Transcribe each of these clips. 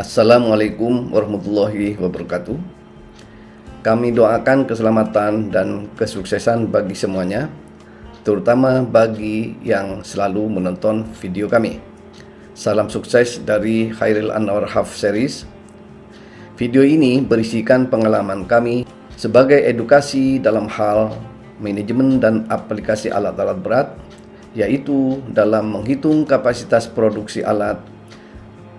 Assalamualaikum warahmatullahi wabarakatuh. Kami doakan keselamatan dan kesuksesan bagi semuanya, terutama bagi yang selalu menonton video kami. Salam sukses dari Khairil Anwar Half Series. Video ini berisikan pengalaman kami sebagai edukasi dalam hal manajemen dan aplikasi alat-alat berat, yaitu dalam menghitung kapasitas produksi alat,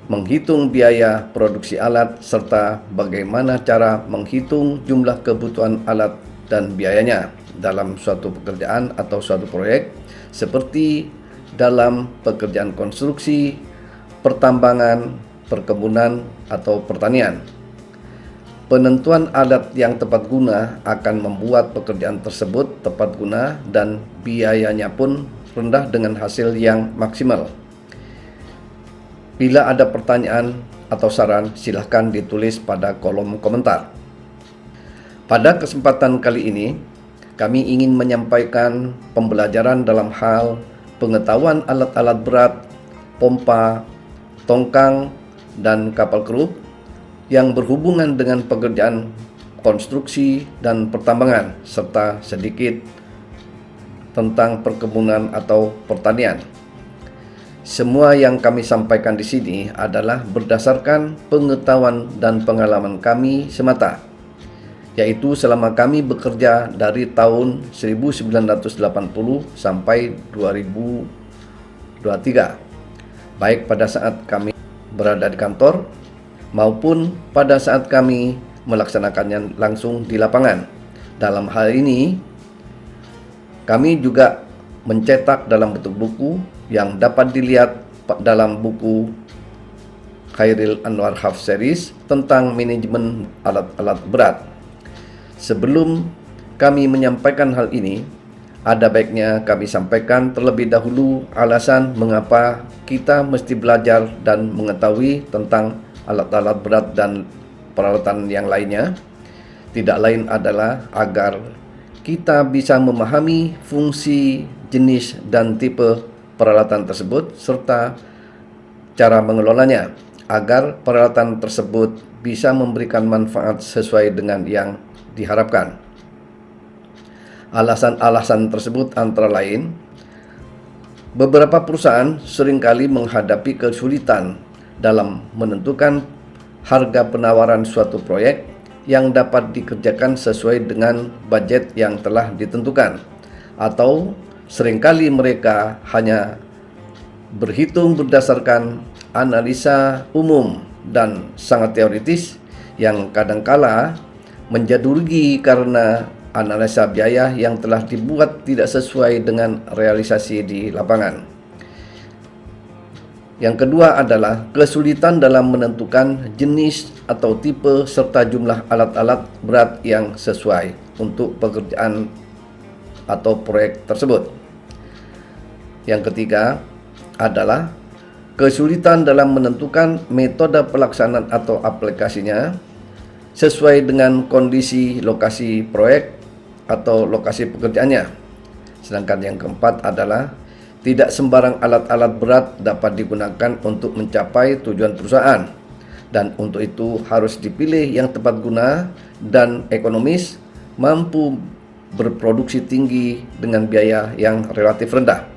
menghitung biaya produksi alat, serta bagaimana cara menghitung jumlah kebutuhan alat dan biayanya dalam suatu pekerjaan atau suatu proyek, seperti dalam pekerjaan konstruksi, pertambangan, perkebunan, atau pertanian. Penentuan alat yang tepat guna akan membuat pekerjaan tersebut tepat guna dan biayanya pun rendah dengan hasil yang maksimal. Bila ada pertanyaan atau saran, silahkan ditulis pada kolom komentar. Pada kesempatan kali ini, kami ingin menyampaikan pembelajaran dalam hal pengetahuan alat-alat berat, pompa, tongkang, dan kapal kerup yang berhubungan dengan pekerjaan konstruksi dan pertambangan, serta sedikit tentang perkebunan atau pertanian. Semua yang kami sampaikan di sini adalah berdasarkan pengetahuan dan pengalaman kami semata, yaitu selama kami bekerja dari tahun 1980 sampai 2023, baik pada saat kami berada di kantor maupun pada saat kami melaksanakannya langsung di lapangan. Dalam hal ini, kami juga mencetak dalam bentuk buku yang dapat dilihat dalam buku Khairil Anwar Half Series tentang manajemen alat-alat berat. Sebelum kami menyampaikan hal ini, ada baiknya kami sampaikan terlebih dahulu alasan mengapa kita mesti belajar dan mengetahui tentang alat-alat berat dan peralatan yang lainnya. Tidak lain adalah agar kita bisa memahami fungsi, jenis, dan tipe peralatan tersebut serta cara mengelolanya agar peralatan tersebut bisa memberikan manfaat sesuai dengan yang diharapkan. Alasan-alasan tersebut antara lain, beberapa perusahaan seringkali menghadapi kesulitan dalam menentukan harga penawaran suatu proyek yang dapat dikerjakan sesuai dengan budget yang telah ditentukan, atau seringkali mereka hanya berhitung berdasarkan analisa umum dan sangat teoritis yang kadangkala menjadi rugi karena analisa biaya yang telah dibuat tidak sesuai dengan realisasi di lapangan. Yang kedua adalah kesulitan dalam menentukan jenis atau tipe serta jumlah alat-alat berat yang sesuai untuk pekerjaan atau proyek tersebut. Yang ketiga adalah kesulitan dalam menentukan metode pelaksanaan atau aplikasinya sesuai dengan kondisi lokasi proyek atau lokasi pekerjaannya. Sedangkan yang keempat adalah tidak sembarang alat-alat berat dapat digunakan untuk mencapai tujuan perusahaan, dan untuk itu harus dipilih yang tepat guna dan ekonomis, mampu berproduksi tinggi dengan biaya yang relatif rendah.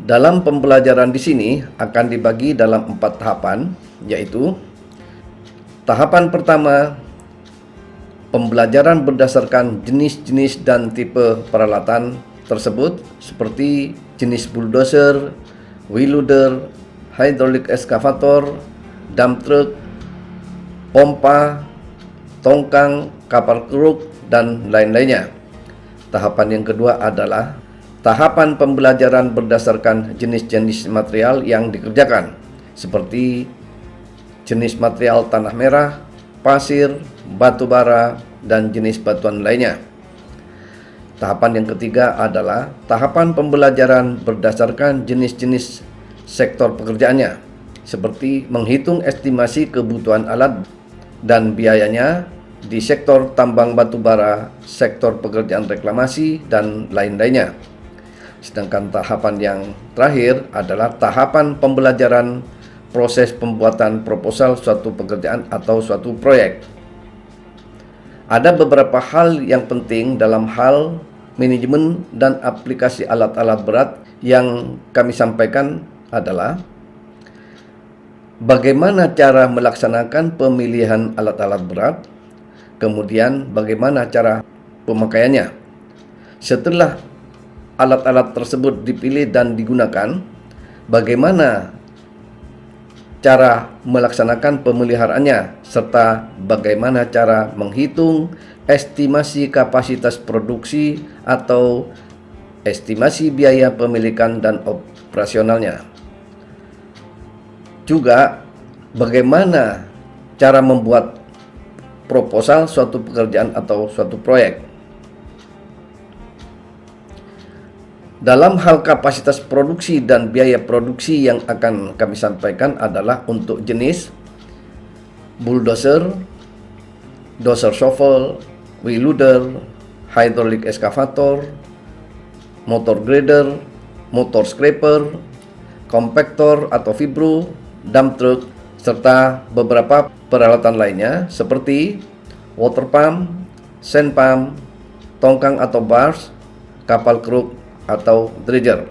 Dalam pembelajaran di sini akan dibagi dalam 4 tahapan, yaitu tahapan pertama, pembelajaran berdasarkan jenis-jenis dan tipe peralatan tersebut seperti jenis bulldozer, wheel loader, hydraulic excavator, dump truck, pompa, tongkang, kapal kerup, dan lain-lainnya. Tahapan yang kedua adalah tahapan pembelajaran berdasarkan jenis-jenis material yang dikerjakan, seperti jenis material tanah merah, pasir, batu bara, dan jenis batuan lainnya. Tahapan yang ketiga adalah tahapan pembelajaran berdasarkan jenis-jenis sektor pekerjaannya, seperti menghitung estimasi kebutuhan alat dan biayanya di sektor tambang batu bara, sektor pekerjaan reklamasi, dan lain-lainnya. Sedangkan tahapan yang terakhir adalah tahapan pembelajaran proses pembuatan proposal suatu pekerjaan atau suatu proyek. Ada beberapa hal yang penting dalam hal manajemen dan aplikasi alat-alat berat yang kami sampaikan adalah bagaimana cara melaksanakan pemilihan alat-alat berat, kemudian bagaimana cara pemakaiannya. Setelah alat-alat tersebut dipilih dan digunakan, bagaimana cara melaksanakan pemeliharaannya, serta bagaimana cara menghitung estimasi kapasitas produksi atau estimasi biaya pemilikan dan operasionalnya. Juga bagaimana cara membuat proposal suatu pekerjaan atau suatu proyek. Dalam hal kapasitas produksi dan biaya produksi yang akan kami sampaikan adalah untuk jenis bulldozer, dozer shovel, wheel loader, hydraulic excavator, motor grader, motor scraper, compactor atau vibro, dump truck, serta beberapa peralatan lainnya seperti water pump, sand pump, tongkang atau bars, kapal keruk, atau dredger.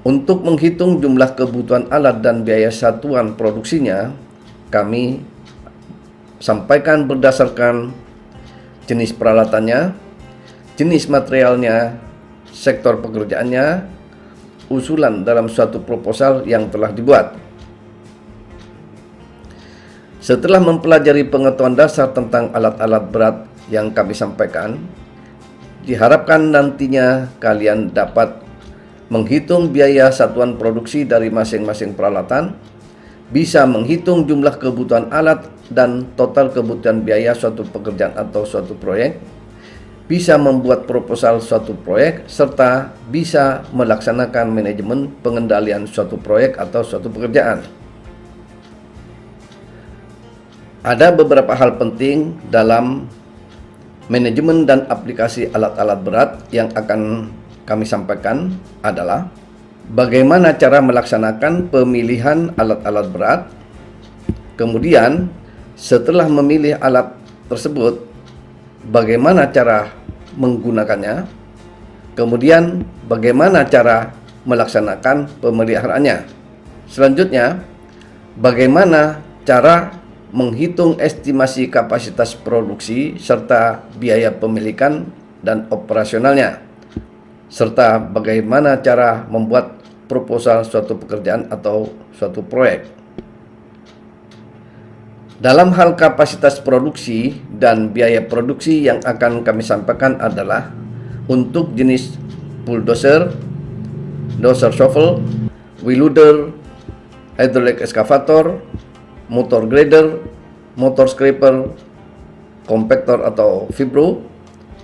Untuk menghitung jumlah kebutuhan alat dan biaya satuan produksinya, kami sampaikan berdasarkan jenis peralatannya, jenis materialnya, sektor pekerjaannya, usulan dalam suatu proposal yang telah dibuat. Setelah mempelajari pengetahuan dasar tentang alat-alat berat yang kami sampaikan, diharapkan nantinya kalian dapat menghitung biaya satuan produksi dari masing-masing peralatan, bisa menghitung jumlah kebutuhan alat dan total kebutuhan biaya suatu pekerjaan atau suatu proyek, bisa membuat proposal suatu proyek, serta bisa melaksanakan manajemen pengendalian suatu proyek atau suatu pekerjaan. Ada beberapa hal penting dalam manajemen dan aplikasi alat-alat berat yang akan kami sampaikan adalah bagaimana cara melaksanakan pemilihan alat-alat berat, kemudian setelah memilih alat tersebut, bagaimana cara menggunakannya, kemudian bagaimana cara melaksanakan pemeliharaannya. Selanjutnya, bagaimana cara menghitung estimasi kapasitas produksi serta biaya pemilikan dan operasionalnya, serta bagaimana cara membuat proposal suatu pekerjaan atau suatu proyek. Dalam hal kapasitas produksi dan biaya produksi yang akan kami sampaikan adalah untuk jenis bulldozer, dozer shovel, wheel loader, hydraulic excavator, motor grader, motor scraper, compactor atau vibro,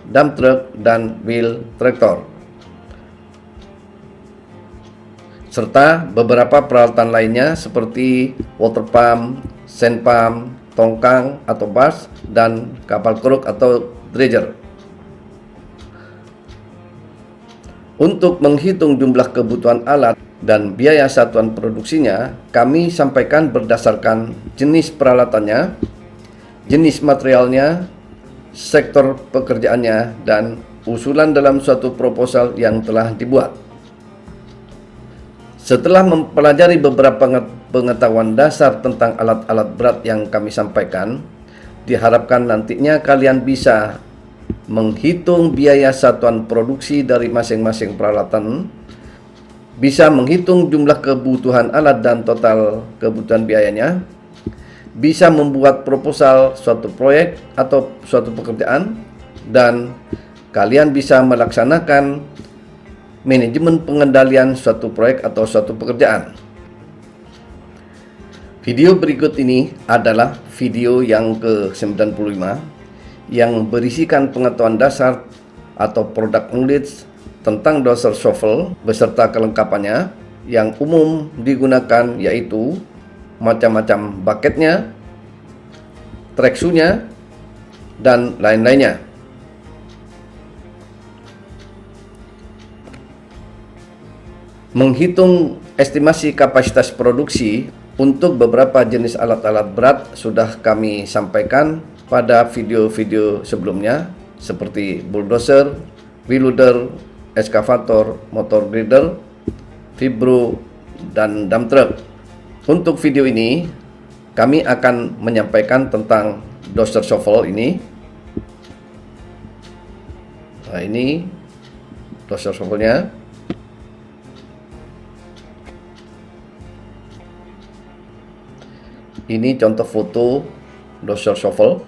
dump truck, dan wheel tractor, serta beberapa peralatan lainnya seperti water pump, sand pump, tongkang atau bars, dan kapal keruk atau dredger. Untuk menghitung jumlah kebutuhan alat dan biaya satuan produksinya, kami sampaikan berdasarkan jenis peralatannya, jenis materialnya, sektor pekerjaannya, dan usulan dalam suatu proposal yang telah dibuat. Setelah mempelajari beberapa pengetahuan dasar tentang alat-alat berat yang kami sampaikan, diharapkan nantinya kalian bisa menghitung biaya satuan produksi dari masing-masing peralatan, bisa menghitung jumlah kebutuhan alat dan total kebutuhan biayanya, bisa membuat proposal suatu proyek atau suatu pekerjaan, dan kalian bisa melaksanakan manajemen pengendalian suatu proyek atau suatu pekerjaan. Video berikut ini adalah video yang ke-95 yang berisikan pengetahuan dasar atau product knowledge tentang dozer shovel beserta kelengkapannya yang umum digunakan, yaitu macam-macam bucketnya, track shoe-nya, dan lain-lainnya. Menghitung Estimasi kapasitas produksi untuk beberapa jenis alat-alat berat sudah kami sampaikan pada video-video sebelumnya seperti bulldozer, wheel loader, eskavator, motor grader, vibro, dan dump truck. Untuk video ini kami akan menyampaikan tentang dozer shovel ini. Nah, ini dozer shovelnya. Ini contoh foto dozer shovel.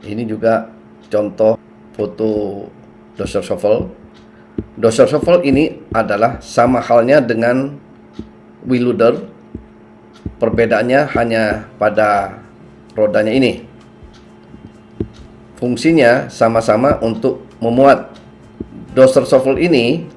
Ini juga contoh foto dozer shovel. Dozer shovel ini adalah sama halnya dengan wheel loader. Perbedaannya hanya pada rodanya ini. Fungsinya sama-sama untuk memuat. Dozer shovel ini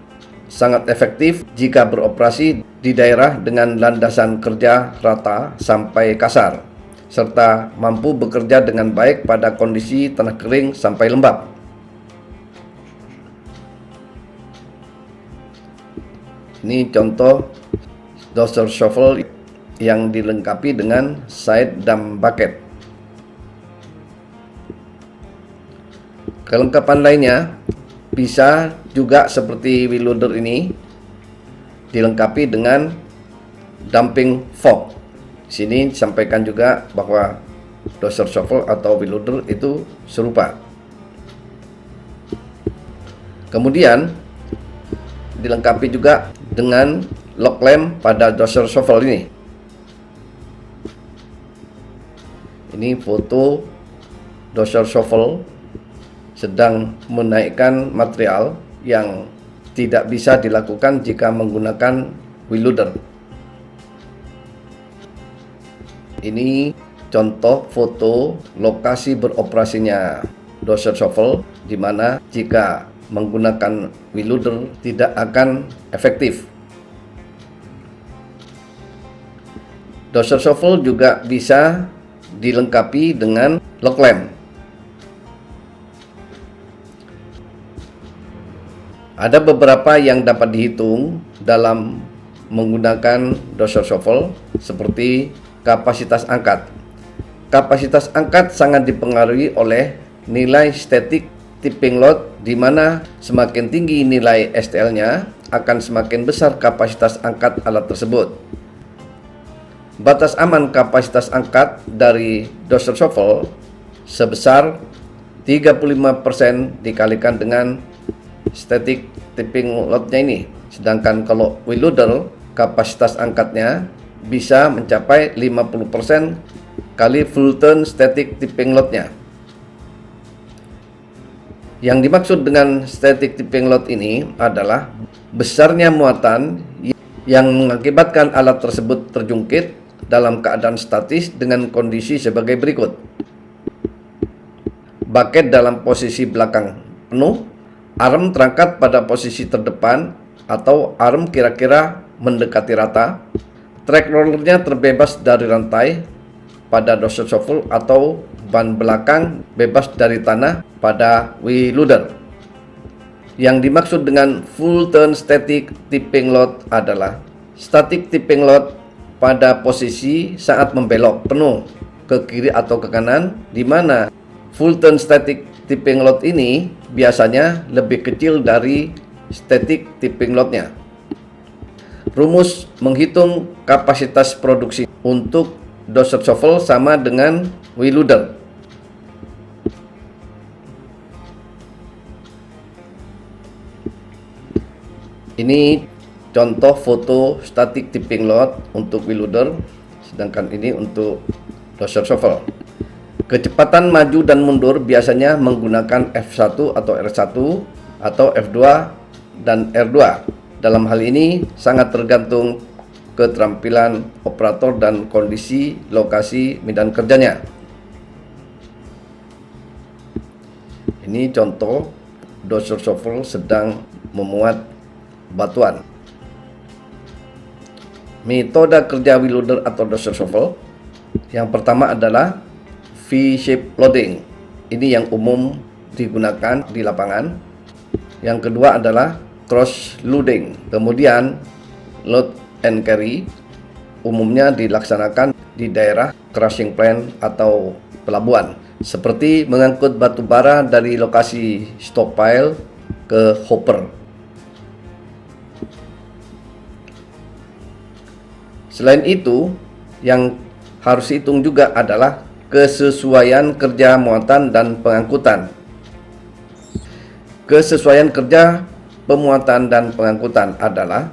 sangat efektif jika beroperasi di daerah dengan landasan kerja rata sampai kasar, serta mampu bekerja dengan baik pada kondisi tanah kering sampai lembab. Ini contoh dozer shovel yang dilengkapi dengan side dump bucket. Kelengkapan lainnya bisa juga seperti wheel loader ini dilengkapi dengan dumping fork. Di sini disampaikan juga bahwa dozer shovel atau wheel loader itu serupa. Kemudian dilengkapi juga dengan lock lamp pada dozer shovel ini. Ini foto dozer shovel sedang menaikkan material yang tidak bisa dilakukan jika menggunakan wheel loader. Ini contoh foto lokasi beroperasinya dozer shovel, di mana jika menggunakan wheel loader tidak akan efektif. Dozer shovel juga bisa dilengkapi dengan lock lamp. Ada beberapa yang dapat dihitung dalam menggunakan dozer shovel, seperti kapasitas angkat. Kapasitas angkat sangat dipengaruhi oleh nilai static tipping load, di mana semakin tinggi nilai STL-nya akan semakin besar kapasitas angkat alat tersebut. Batas aman kapasitas angkat dari dozer shovel sebesar 35% dikalikan dengan static tipping load-nya ini. Sedangkan kalau wheel loader, kapasitas angkatnya bisa mencapai 50% kali full ton static tipping load-nya. Yang dimaksud dengan static tipping load ini adalah besarnya muatan yang mengakibatkan alat tersebut terjungkit dalam keadaan statis dengan kondisi sebagai berikut. Bucket dalam posisi belakang penuh, arm terangkat pada posisi terdepan atau arm kira-kira mendekati rata, track rollernya terbebas dari rantai pada dozer shovel atau ban belakang bebas dari tanah pada wheel loader. Yang dimaksud dengan full turn static tipping load adalah static tipping load pada posisi saat membelok penuh ke kiri atau ke kanan, di mana full turn static tipping load ini biasanya lebih kecil dari static tipping load-nya. Rumus menghitung kapasitas produksi untuk dozer shovel sama dengan wheel loader. Ini contoh foto static tipping load untuk wheel loader, sedangkan ini untuk dozer shovel. Kecepatan maju dan mundur biasanya menggunakan F1 atau R1 atau F2 dan R2. Dalam hal ini sangat tergantung keterampilan operator dan kondisi lokasi medan kerjanya. Ini contoh dozer shovel sedang memuat batuan. Metode kerja wheel loader atau dozer shovel yang pertama adalah V-shape loading. Ini yang umum digunakan di lapangan. Yang kedua adalah cross loading. Kemudian load and carry umumnya dilaksanakan di daerah crushing plant atau pelabuhan, seperti mengangkut batu bara dari lokasi stockpile ke hopper. Selain itu, yang harus dihitung juga adalah kesesuaian kerja muatan dan pengangkutan. Kesesuaian kerja pemuatan dan pengangkutan adalah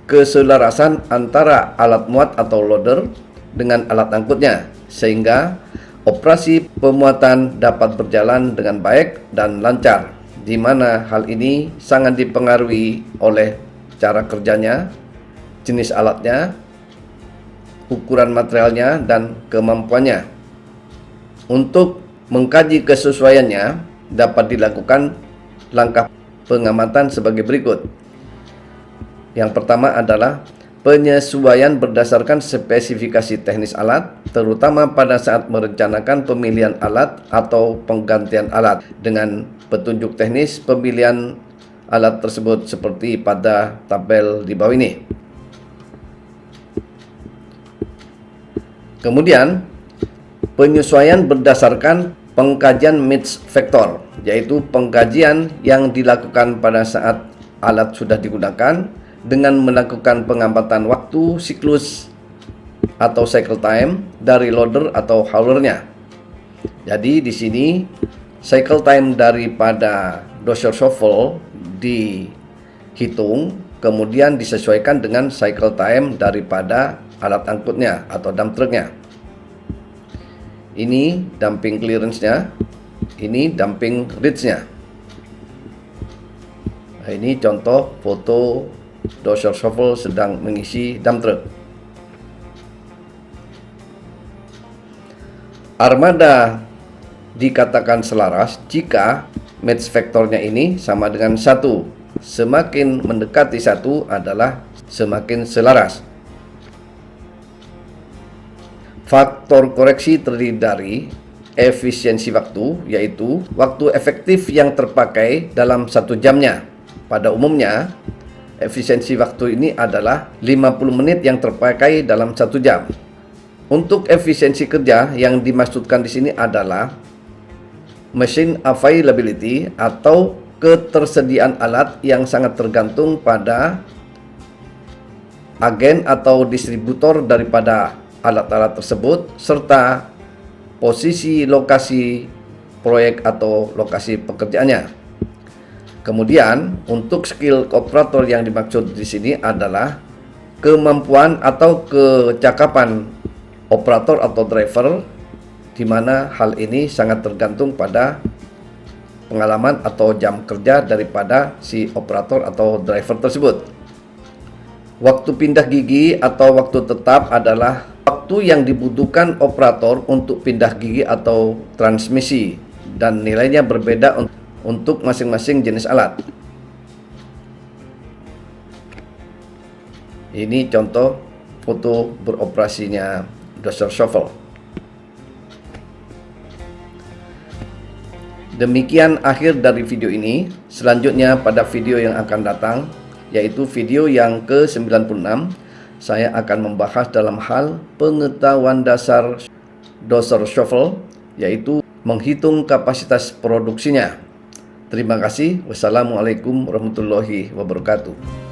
keselarasan antara alat muat atau loader dengan alat angkutnya, sehingga operasi pemuatan dapat berjalan dengan baik dan lancar, di mana hal ini sangat dipengaruhi oleh cara kerjanya, jenis alatnya, ukuran materialnya, dan kemampuannya. Untuk mengkaji kesesuaiannya, dapat dilakukan langkah pengamatan sebagai berikut. Yang pertama adalah penyesuaian berdasarkan spesifikasi teknis alat, terutama pada saat merencanakan pemilihan alat atau penggantian alat dengan petunjuk teknis pemilihan alat tersebut seperti pada tabel di bawah ini. Kemudian, penyesuaian berdasarkan pengkajian mix factor, yaitu pengkajian yang dilakukan pada saat alat sudah digunakan dengan melakukan pengamatan waktu siklus atau cycle time dari loader atau haulernya. Jadi di sini cycle time daripada dozer shovel dihitung, kemudian disesuaikan dengan cycle time daripada alat angkutnya atau dump trucknya. Ini dumping clearance-nya, ini dumping reach-nya. Nah, ini contoh foto dozer shovel sedang mengisi dump truck. Armada dikatakan selaras jika match faktornya ini sama dengan 1. Semakin mendekati 1 adalah semakin selaras. Faktor koreksi terdiri dari efisiensi waktu, yaitu waktu efektif yang terpakai dalam 1 jamnya. Pada umumnya, efisiensi waktu ini adalah 50 menit yang terpakai dalam 1 jam. Untuk efisiensi kerja yang dimaksudkan di sini adalah machine availability atau ketersediaan alat yang sangat tergantung pada agen atau distributor daripada alat-alat tersebut, serta posisi lokasi proyek atau lokasi pekerjaannya. Kemudian, untuk skill operator yang dimaksud di sini adalah kemampuan atau kecakapan operator atau driver, di mana hal ini sangat tergantung pada pengalaman atau jam kerja daripada si operator atau driver tersebut. Waktu pindah gigi atau waktu tetap adalah waktu yang dibutuhkan operator untuk pindah gigi atau transmisi, dan nilainya berbeda untuk masing-masing jenis alat. Ini contoh foto beroperasinya dozer shovel. Demikian akhir dari video ini. Selanjutnya pada video yang akan datang, yaitu video yang ke-96, saya akan membahas dalam hal pengetahuan dasar dozer shovel, yaitu menghitung kapasitas produksinya. Terima kasih. Wassalamualaikum warahmatullahi wabarakatuh.